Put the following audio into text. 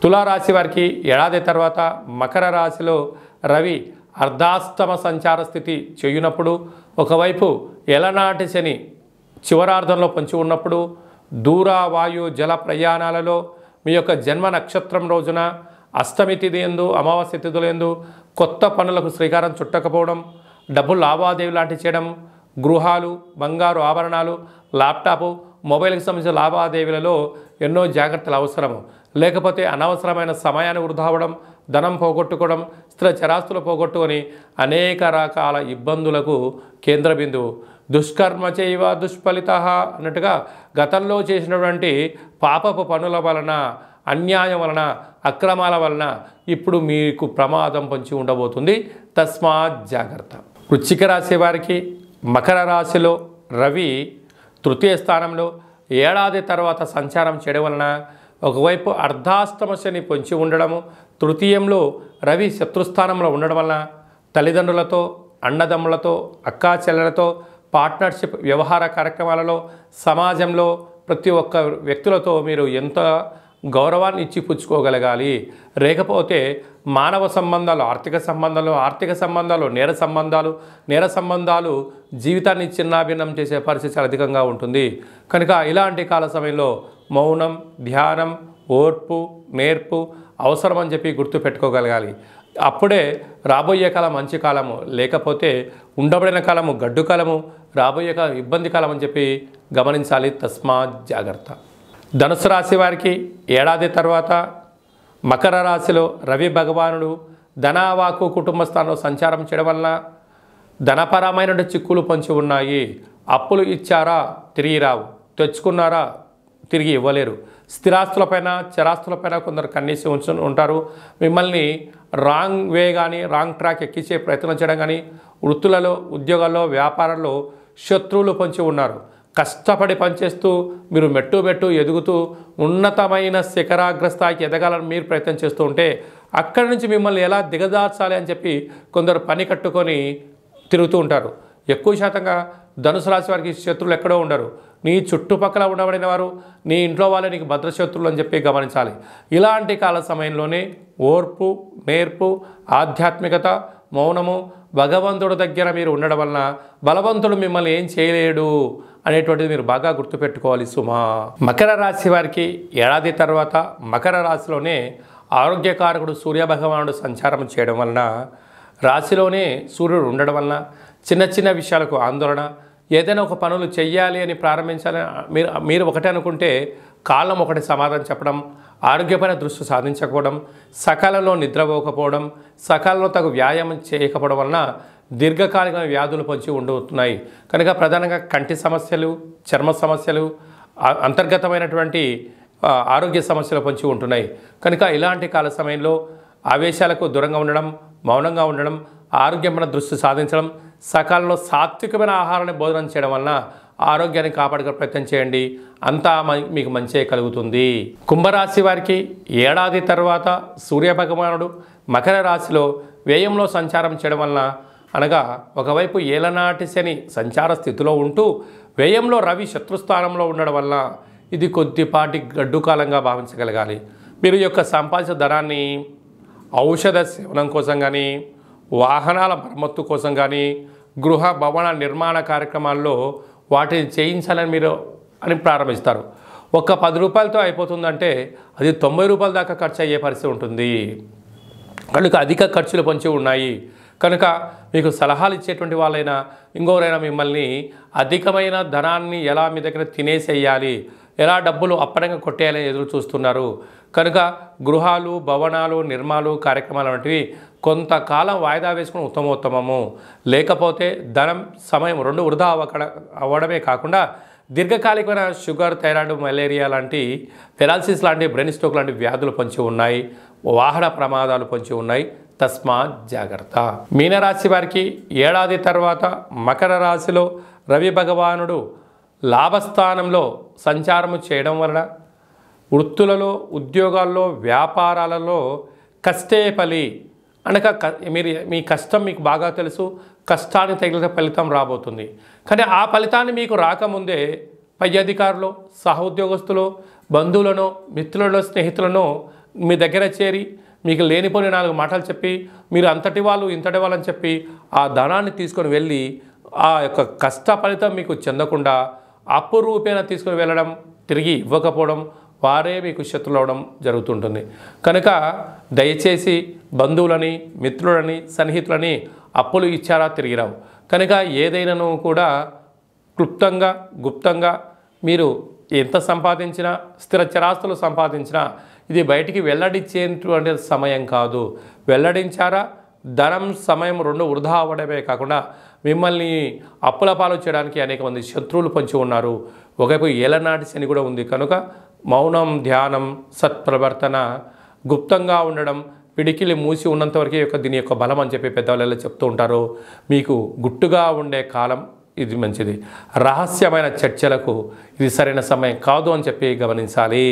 తులారాశి వారికి ఏడాది తర్వాత మకర రాశిలో రవి అర్ధాష్టమ సంచార స్థితి చేయునప్పుడు ఒకవైపు ఎలనాటి శని చివరార్ధంలో పొంచి ఉన్నప్పుడు దూర వాయు జల ప్రయాణాలలో మీ యొక్క జన్మ నక్షత్రం రోజున అష్టమి తిథి యందు అమావాస్య తిథులందు కొత్త పనులకు శ్రీకారం చుట్టకపోవడం, డబ్బు లావాదేవీ లాంటి చేయడం, గృహాలు, బంగారు ఆభరణాలు, ల్యాప్టాపు, మొబైల్కి సంబంధించిన లావాదేవీలలో ఎన్నో జాగ్రత్తలు అవసరము. లేకపోతే అనవసరమైన సమయాన్ని వృధా అవ్వడం, ధనం పోగొట్టుకోవడం, స్థిర చరాస్తులు పోగొట్టుకొని అనేక రకాల ఇబ్బందులకు కేంద్ర బిందువు. దుష్కర్మ చేయవ దుష్ఫలిత అన్నట్టుగా గతంలో చేసినటువంటి పాపపు పనుల వలన, అన్యాయం వలన, అక్రమాల వలన ఇప్పుడు మీకు ప్రమాదం పొంచి ఉండబోతుంది. తస్మాత్ జాగ్రత్త. వృశ్చిక రాశి వారికి మకర రాశిలో రవి తృతీయ స్థానంలో ఏడాది తర్వాత సంచారం చేయడం వలన ఒకవైపు అర్ధాష్టమ శని పొంచి ఉండడము, తృతీయంలో రవి శత్రుస్థానంలో ఉండడం వలన తల్లిదండ్రులతో, అన్నదమ్ములతో, అక్కా చెల్లెలతో, పార్ట్నర్షిప్ వ్యవహార కార్యక్రమాలలో, సమాజంలో ప్రతి ఒక్క వ్యక్తులతో మీరు ఎంత గౌరవాన్ని ఇచ్చి పుచ్చుకోగలగాలి. లేకపోతే మానవ సంబంధాలు, ఆర్థిక సంబంధాలు, నేర సంబంధాలు జీవితాన్ని చిన్నాభిన్నం చేసే పరిస్థితి చాలా అధికంగా ఉంటుంది. కనుక ఇలాంటి కాల సమయంలో మౌనం, ధ్యానం, ఓర్పు, నేర్పు అవసరమని చెప్పి గుర్తు పెట్టుకోగలగాలి. అప్పుడే రాబోయే కాలం మంచి కాలము, లేకపోతే ఉండబడిన కాలము గడ్డు కాలము, రాబోయే కాలం ఇబ్బంది కాలం అని చెప్పి గమనించాలి. తస్మాత్ జాగ్రత్త. ధనుసు రాశి వారికి ఏడాది తర్వాత మకర రాశిలో రవి భగవానుడు ధనవాకు కుటుంబ స్థానంలో సంచారం చేయడం వలన ధనపరమైన చిక్కులు పొంచి ఉన్నాయి. అప్పులు ఇచ్చారా తిరిగి రావు, తెచ్చుకున్నారా తిరిగి ఇవ్వలేరు. స్థిరాస్తులపైన, చరాస్తులపైన కొందరు కన్నీసి ఉంటారు. మిమ్మల్ని రాంగ్ వే కానీ, రాంగ్ ట్రాక్ ఎక్కించే ప్రయత్నం చేయడం కానీ, వృత్తులలో, ఉద్యోగాల్లో, వ్యాపారాల్లో శత్రువులు పొంచి ఉన్నారు. కష్టపడి పనిచేస్తూ మీరు మెట్టు ఎదుగుతూ ఉన్నతమైన శిఖరాగ్రస్థాయికి ఎదగాలని మీరు ప్రయత్నం చేస్తూ ఉంటే అక్కడి నుంచి మిమ్మల్ని ఎలా దిగజార్చాలి అని చెప్పి కొందరు పని కట్టుకొని తిరుగుతూ ఉంటారు. ఎక్కువ శాతంగా ధనుసు రాశి వారికి శత్రువులు ఎక్కడో ఉండరు. నీ చుట్టుపక్కల ఉండబడిన వారు, నీ ఇంట్లో వాళ్ళే నీకు భద్రశత్రువులు అని చెప్పి గమనించాలి. ఇలాంటి కాల సమయంలోనే ఓర్పు, నేర్పు, ఆధ్యాత్మికత, మౌనము, భగవంతుడి దగ్గర మీరు ఉండడం వలన బలవంతుడు మిమ్మల్ని ఏం చేయలేడు అనేటువంటిది మీరు బాగా గుర్తుపెట్టుకోవాలి సుమా. మకర రాశి వారికి ఏడాది తర్వాత మకర రాశిలోనే ఆరోగ్యకారకుడు సూర్యభగవానుడు సంచారం చేయడం వలన, రాశిలోనే సూర్యుడు ఉండడం వలన చిన్న విషయాలకు ఆందోళన, ఏదైనా ఒక పనులు చెయ్యాలి అని ప్రారంభించాలని మీరు ఒకటే అనుకుంటే కాలం ఒకటి సమాధానం చెప్పడం, ఆరోగ్యపైన దృష్టి సాధించకపోవడం, సకాలంలో నిద్రపోకపోవడం, సకాలంలో తగు వ్యాయామం చేయకపోవడం వలన దీర్ఘకాలిక వ్యాధులు పొంచి ఉండుతున్నాయి. కనుక ప్రధానంగా కంటి సమస్యలు, చర్మ సమస్యలు, అంతర్గతమైనటువంటి ఆరోగ్య సమస్యలు పొంచి ఉంటున్నాయి. కనుక ఇలాంటి కాల సమయంలో ఆవేశాలకు దూరంగా ఉండడం, మౌనంగా ఉండడం, ఆరోగ్యమైన దృష్టి సాధించడం, సకాలంలో సాత్వికమైన ఆహారాన్ని భోజనం చేయడం వలన ఆరోగ్యాన్ని కాపాడుకునే ప్రయత్నం చేయండి. అంతా మీకు మంచే కలుగుతుంది. కుంభరాశి వారికి ఏడాది తర్వాత సూర్యభగవానుడు మకర రాశిలో వ్యయంలో సంచారం చేయడం వలన, అనగా ఒకవైపు ఏలనాటి శని సంచార స్థితిలో ఉంటూ వ్యయంలో రవి శత్రుస్థానంలో ఉండడం వల్ల ఇది కొద్దిపాటి గడ్డు కాలంగా భావించగలగాలి. మీరు యొక్క సంపాదించిన ధనాన్ని ఔషధ సేవనం కోసం కానీ, వాహనాల మరమ్మత్తు కోసం కానీ, గృహ భవన నిర్మాణ కార్యక్రమాల్లో వాటిని చేయించాలని మీరు ప్రారంభిస్తారు. ఒక 10 రూపాయలతో అయిపోతుందంటే అది 90 రూపాయల దాకా ఖర్చు అయ్యే పరిస్థితి ఉంటుంది. కనుక అధిక ఖర్చులు పొంచి ఉన్నాయి. కనుక మీకు సలహాలు ఇచ్చేటువంటి వాళ్ళైనా ఇంకోరైనా మిమ్మల్ని అధికమైన ధనాన్ని ఎలా మీ దగ్గర తినేసేయాలి, ఎలా డబ్బులు అప్పడంగా కొట్టేయాలని ఎదురు చూస్తున్నారు. కనుక గృహాలు, భవనాలు, నిర్మాణాలు, కార్యక్రమాలు వంటివి కొంతకాలం వాయిదా వేసుకుని ఉత్తమోత్తమము. లేకపోతే ధనం, సమయం రెండు వృధా అవ్వడమే కాకుండా దీర్ఘకాలికమైన షుగర్, థైరాయిడ్, మలేరియా లాంటి, పెరాలసిస్ లాంటి, బ్రెయిన్ స్ట్రోక్ లాంటి వ్యాధులు పొంచి ఉన్నాయి. వాహన ప్రమాదాలు పొంచి ఉన్నాయి. తస్మాత్ జాగ్రత్త. మీనరాశి వారికి ఏడాది తర్వాత మకర రాశిలో రవి భగవానుడు లాభస్థానంలో సంచారము చేయడం వలన వృత్తులలో, ఉద్యోగాల్లో, వ్యాపారాలలో కష్టే ఫలి అనగా మీ కష్టం మీకు బాగా తెలుసు. కష్టానికి తగిన ఫలితం రాబోతుంది. కానీ ఆ ఫలితాన్ని మీకు రాకముందే పై అధికారులు, సహోద్యోగస్తులు, బంధువులను, మిత్రులను, స్నేహితులను మీ దగ్గర చేరి మీకు లేనిపోని 4 మాటలు చెప్పి మీరు అంతటి వాళ్ళు ఇంతటి వాళ్ళని చెప్పి ఆ ధనాన్ని తీసుకొని వెళ్ళి ఆ యొక్క కష్ట ఫలితం మీకు చెందకుండా అప్పు రూపేణ తీసుకొని వెళ్ళడం, తిరిగి ఇవ్వకపోవడం, వారే మీకు శత్రులు అవడం జరుగుతుంటుంది. కనుక దయచేసి బంధువులని, మిత్రులని, సన్నిహితులని అప్పులు ఇచ్చారా తిరిగి రావు. కనుక ఏదైనాను కూడా క్లుప్తంగా గుప్తంగా మీరు ఎంత సంపాదించినా, స్థిర చరాస్తులు సంపాదించినా ఇది బయటికి వెల్లడించేటువంటి సమయం కాదు. వెల్లడించారా ధనం, సమయం 2 వృధా అవ్వడమే కాకుండా మిమ్మల్ని అప్పుల పాలు చేయడానికి అనేక మంది శత్రువులు పొంచి ఉన్నారు. ఒకవైపు ఏలనాటి శని కూడా ఉంది. కనుక మౌనం, ధ్యానం, సత్ప్రవర్తన, గుప్తంగా ఉండడం, పిడికిలి మూసి ఉన్నంతవరకే దీని యొక్క బలం అని చెప్పి పెద్దవాళ్ళు చెప్తూ ఉంటారు. మీకు గుట్టుగా ఉండే కాలం ఇది మంచిది. రహస్యమైన చర్చలకు ఇది సరైన సమయం కాదు అని చెప్పి గమనించాలి.